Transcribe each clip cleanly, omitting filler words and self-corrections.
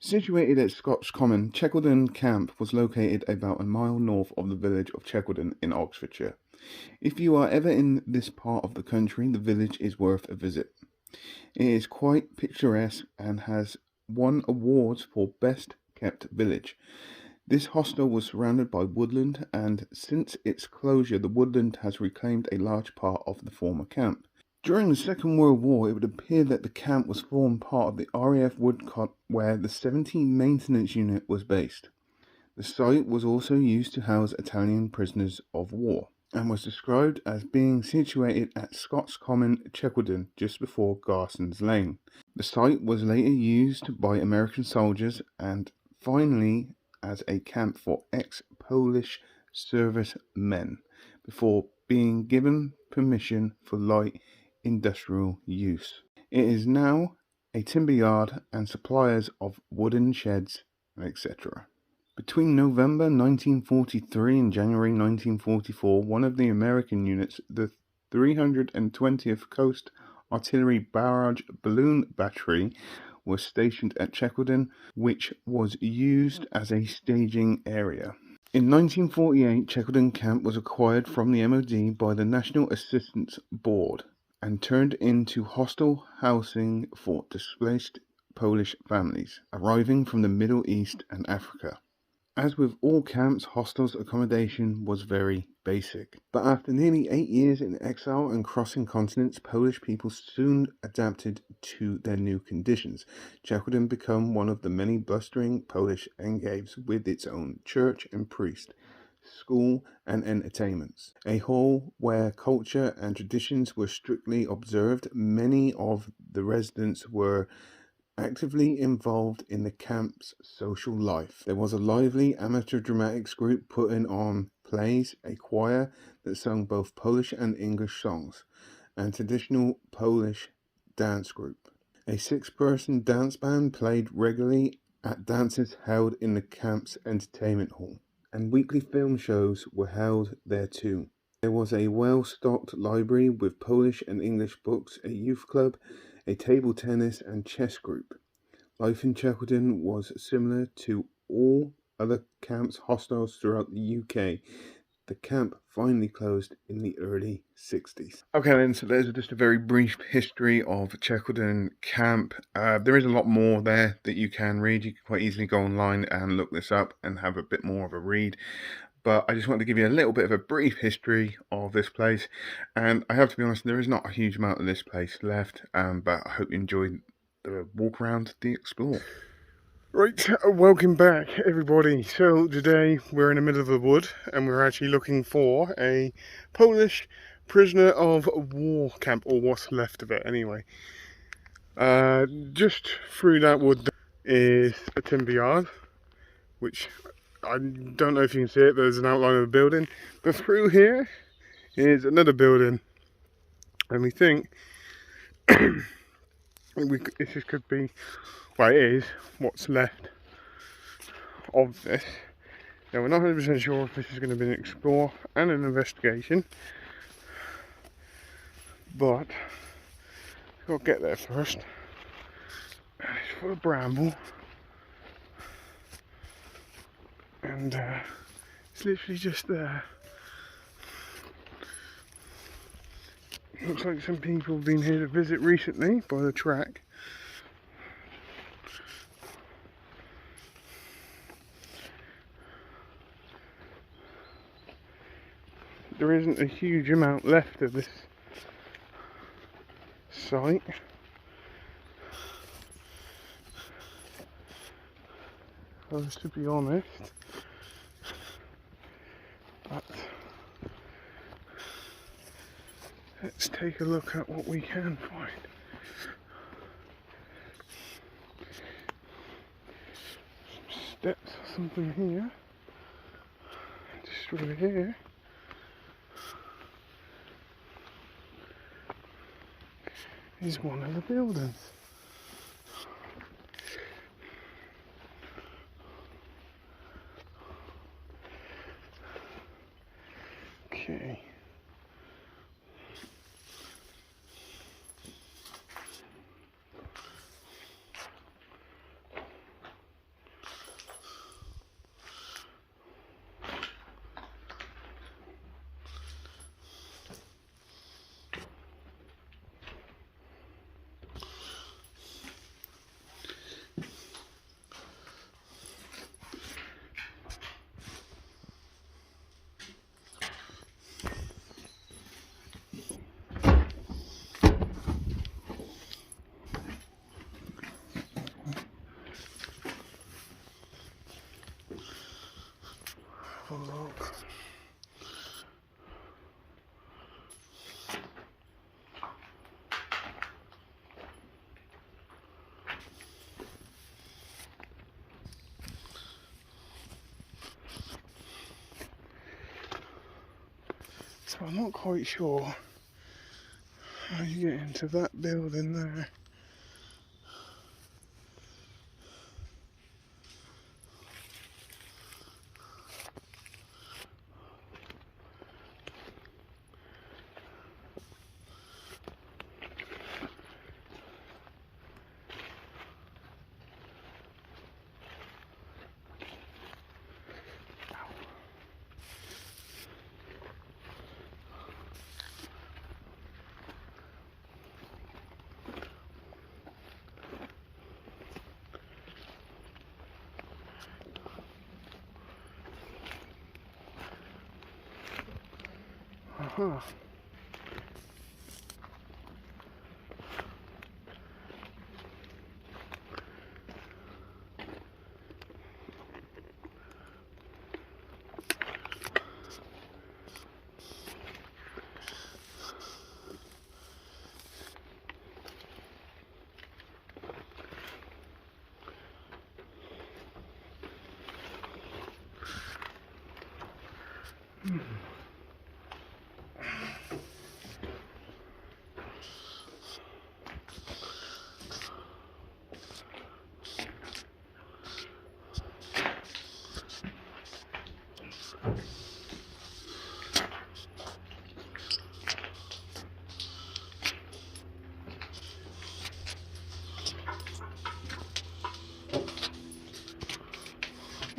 Situated at Scotch Common, Checkledon Camp was located about a mile north of the village of Checkledon in Oxfordshire. If you are ever in this part of the country, the village is worth a visit. It is quite picturesque and has won awards for Best Kept Village. This hostel was surrounded by woodland, and since its closure, the woodland has reclaimed a large part of the former camp. During the Second World War, it would appear that the camp was formed part of the RAF Woodcote, where the 17th Maintenance Unit was based. The site was also used to house Italian prisoners of war, and was described as being situated at Scots Common, Checkledon, just before Garson's Lane. The site was later used by American soldiers and finally as a camp for ex-Polish servicemen, before being given permission for light industrial use. It is now a timber yard and suppliers of wooden sheds, etc. Between November 1943 and January 1944, one of the American units, the 320th Coast Artillery Barrage Balloon Battery, was stationed at Checkledon, which was used as a staging area. In 1948, Checkledon Camp was acquired from the MOD by the National Assistance Board and turned into hostel housing for displaced Polish families arriving from the Middle East and Africa. As with all camps, hostels accommodation was very basic. But after nearly 8 years in exile and crossing continents, Polish people soon adapted to their new conditions. Checkledon became one of the many blustering Polish enclaves with its own church and priest, school and entertainments. A hall where culture and traditions were strictly observed. Many of the residents were actively involved in the camp's social life. There was a lively amateur dramatics group putting on plays, a choir that sung both Polish and English songs, and traditional Polish dance group. A 6-person dance band played regularly at dances held in the camp's entertainment hall, and weekly film shows were held there too. There was a well-stocked library with Polish and English books, a youth club, a table tennis and chess group. Life in Checkledon was similar to all other camps hostels throughout the UK. The camp finally closed in the early 60s. Okay then, so there's just a very brief history of Checkledon Camp. There is a lot more there that you can read. You can quite easily go online and look this up and have a bit more of a read. But I just wanted to give you a little bit of a brief history of this place. And I have to be honest, there is not a huge amount of this place left, but I hope you enjoyed the walk around the explore. Right, welcome back everybody. So today we're in the middle of the wood and we're actually looking for a Polish prisoner of war camp, or what's left of it anyway. Just through that wood is a timber yard, which I don't know if you can see it, there's an outline of a building. But through here is another building, and we think this could be, well, it is what's left of this. Now we're not 100% sure if this is going to be an explore and an investigation, but we've got to get there first. It's full of bramble, and it's literally just there. Looks like some people have been here to visit recently by the track. There isn't a huge amount left of this site. Well, to be honest, but let's take a look at what we can find. Some steps or something here. Just through here. Is one of the buildings. Okay. So I'm not quite sure how you get into that building there. Huh.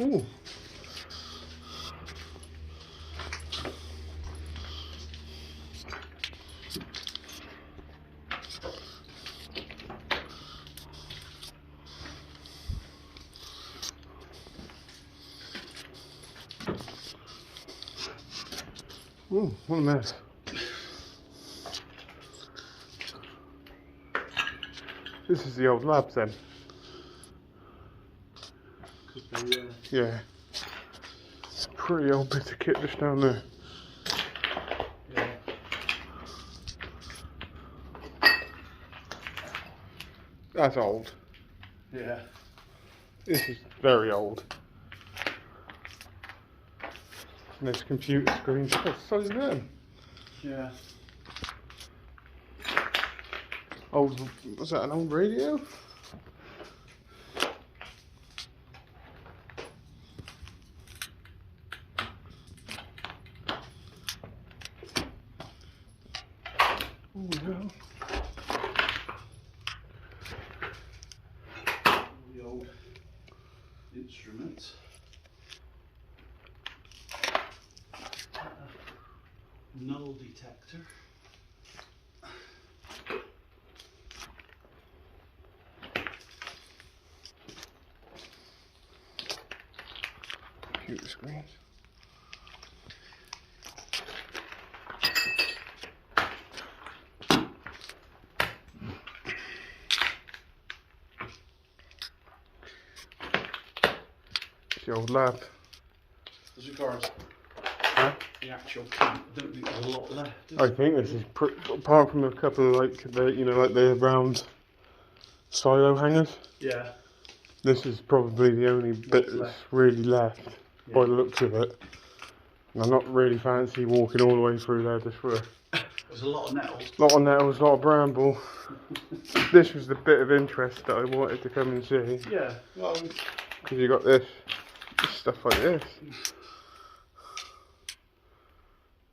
Ooh. Ooh, what a mess. This is the old labs then? Could be, yeah. Pretty old bit of kit just down there. yeah. That's old. Yeah. This is very old. And there's computer screens. So is them. Yeah. Old, was that an old radio? Oh no. The old instruments. Null detector. Computer screens. It's the old lab. As regards Huh? the actual camp, I don't think there's a lot left. I think this is apart from a couple of like the round silo hangers. Yeah. This is probably the only bit that's left. really left by Yeah. the looks of it. And I'm not really fancy walking all the way through there just for There's a lot of nettles. a lot of nettles, a lot of bramble. This was the bit of interest that I wanted to come and see. Yeah. Well, Because you got this stuff like this.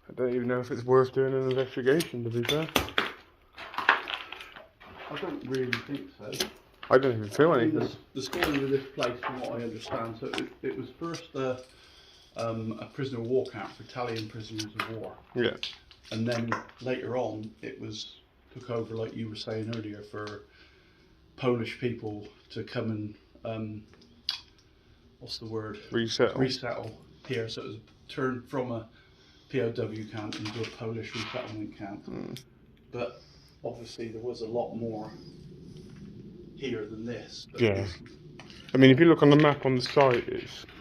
I don't even know if it's worth doing an investigation, to be fair. I don't really think so. I don't even feel anything. The story of this place, from what I understand, so it was first a prisoner of war camp for Italian prisoners of war, Yeah. and then later on it was took over, like you were saying earlier, for Polish people to come and what's the word? Resettle. here. So it was turned from a POW camp into a Polish resettlement camp. But obviously there was a lot more here than this. But Yeah. I mean, if you look on the map on the site,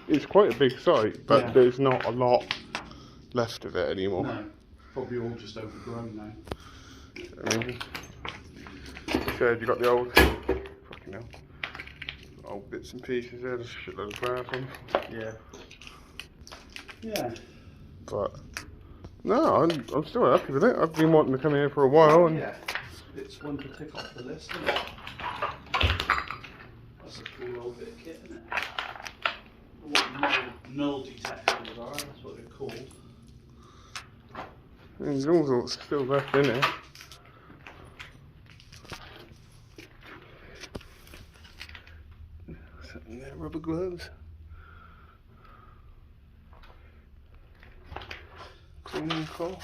it's quite a big site, but Yeah. there's not a lot left of it anymore. No, probably all just overgrown now. I mean, said you got the old, fucking hell, old bits and pieces there, there's a shitload of glass on. Yeah. Yeah. But no, I'm still happy with it. I've been wanting to come here for a while, and yeah, it's one to tick off the list, isn't it? That's a cool old bit of kit, isn't it? What null detectors are, that's what they're called. there's all sorts still left in it. Sitting there, rubber gloves. Cleaning coal.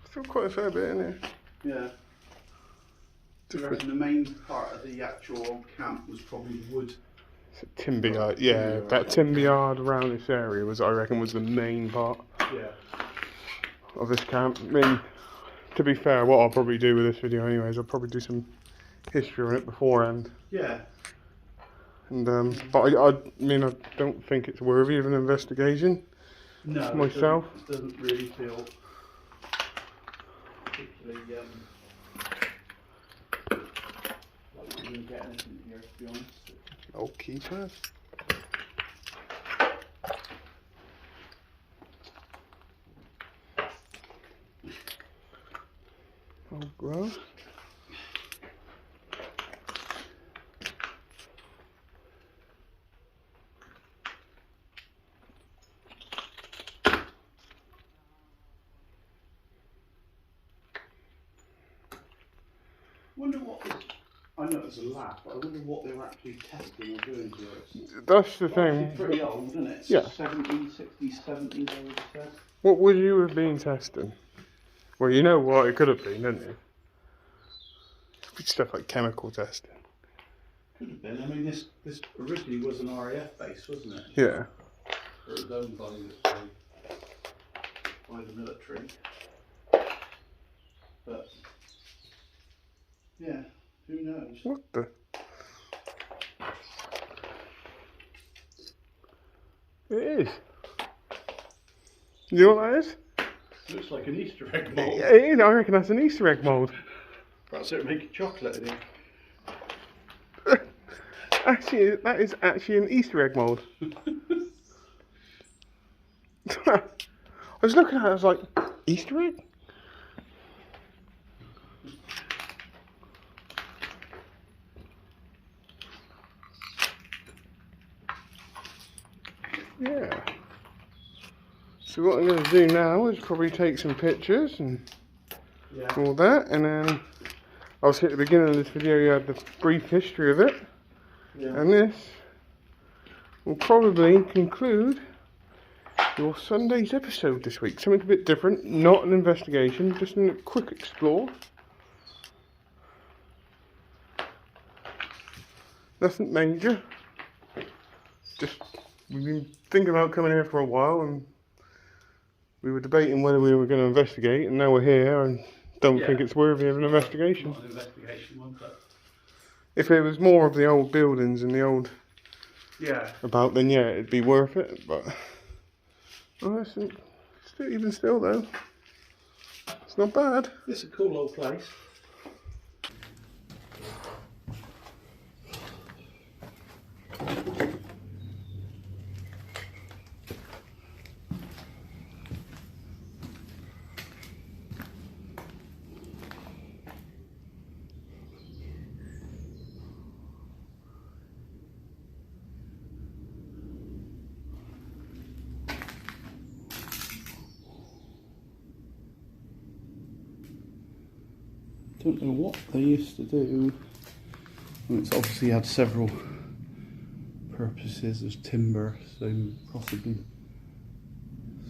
Still quite a fair bit in here. Yeah. Do you reckon the main part of the actual old camp was probably wood? Timber yard, yeah, that timber yard around this area was, I reckon, was the main part Yeah. of this camp. I mean, to be fair, what I'll probably do with this video anyway is I'll probably do some history on it beforehand. Yeah. And but I mean, I don't think it's worthy of an investigation. No. Myself. It doesn't really feel particularly like we're going to get anything here, to be honest. Old keypad. Old grass. I wonder what this, I know it's a lab, but I wonder what they were actually testing or doing to it. That's the It's thing. pretty old, isn't it? Yeah. 70s, 60s, 70s, I would have said. What would you have been testing? Well, you know what it could have been, don't you? Stuff like chemical testing. Could have been. I mean, this originally was an RAF base, wasn't it? Yeah. It was owned by the military. But, yeah, who knows? What the? It is. You know what that is? Looks like an Easter egg mould. It is. I reckon that's an Easter egg mould. Perhaps they're making chocolate in here. Actually, that is actually an Easter egg mould. I was looking at it, I was like, Easter egg? Yeah. So what I'm going to do now is probably take some pictures and all that, and then obviously at the beginning of this video you had the brief history of it, and this will probably conclude your Sunday's episode this week. Something a bit different, not an investigation, just a quick explore. Nothing major. Just, we've been thinking about coming here for a while, and we were debating whether we were going to investigate, and now we're here and don't think it's worthy of an investigation. Not an investigation one, but If it was more of the old buildings and the old yeah. about, then yeah, it'd be worth it, but oh, even still though, it's not bad. It's a cool old place. Don't know what they used to do. And it's obviously had several purposes. There's timber, so possibly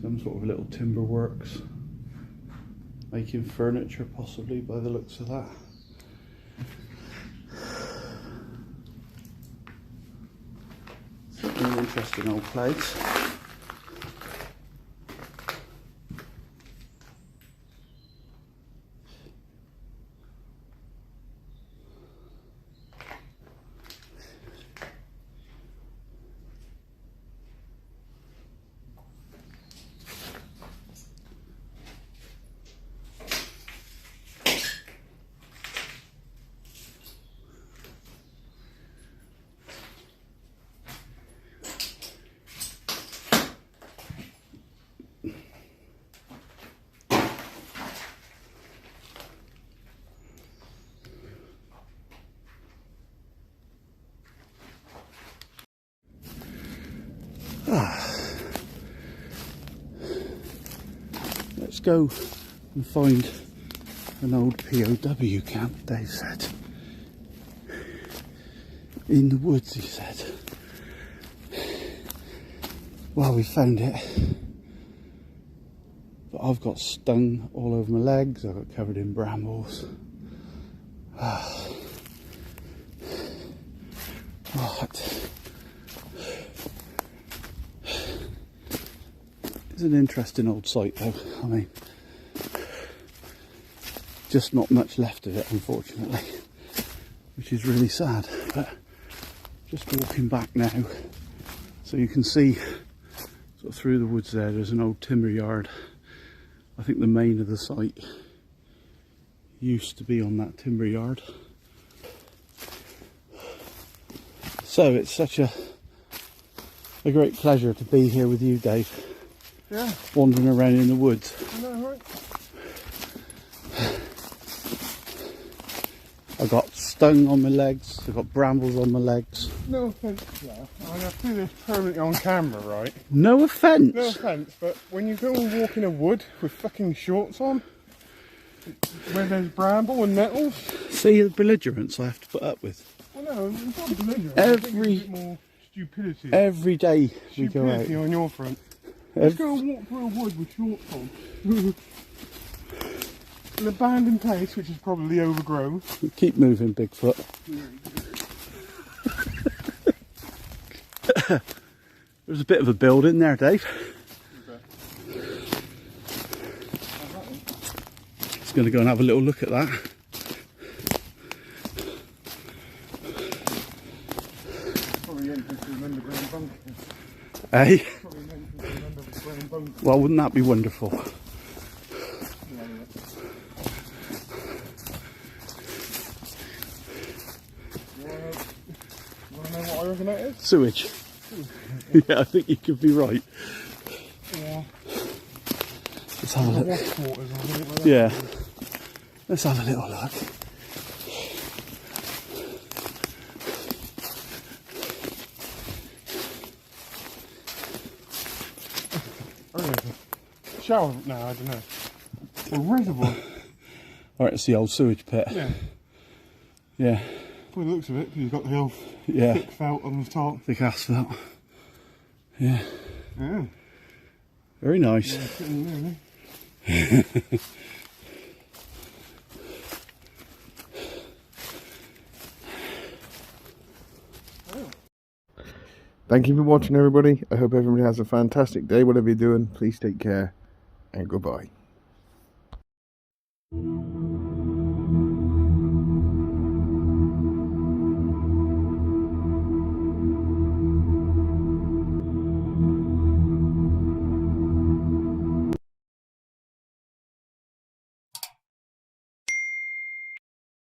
some sort of little timber works. Making furniture, possibly, by the looks of that. Certainly an interesting old place. Let's go and find an old POW camp, Dave said. In the woods, he said. Well, we found it. But I've got stung all over my legs, I've got covered in brambles. Right. It's an interesting old site though. I mean, just not much left of it, unfortunately, which is really sad. But just walking back now, so you can see sort of through the woods there's an old timber yard. I think the main of the site used to be on that timber yard. So it's such a great pleasure to be here with you, Dave. Yeah. Wandering around in the woods. I know, right? I got stung on my legs, I got brambles on my legs. No offence to that. I mean, I do this permanently on camera, right? No offence. No offence, but when you go and walk in a wood with fucking shorts on, where there's bramble and nettles. See the belligerence I have to put up with. Well, no, it's not belligerent. Every- I think it's a bit more stupidity. Every day we go out. Stupidity on your front. Let's go and walk through a wood with shorts on. An abandoned place which is probably overgrown. Keep moving, Bigfoot. There's a bit of a building there, Dave. Just going to go and have a little look at that. Probably entrance to an underground bunker. Eh? Probably an entrance to an underground bunker. Well, wouldn't that be wonderful? You want to know what I reckon that is? Sewage. Yeah, I think you could be right. Yeah. Let's have a look. Wash waters or something like that. Yeah. Let's have a little look. I don't know. Shower? No, I don't know. A reservoir? Alright, it's the old sewage pit. Yeah. Yeah. By the looks of it, because you've got the old Yeah. thick felt on the top. Thick asphalt. Yeah. Yeah. Very nice. Yeah, sitting there, eh? Thank you for watching, everybody. I hope everybody has a fantastic day. Whatever you're doing, please take care and goodbye.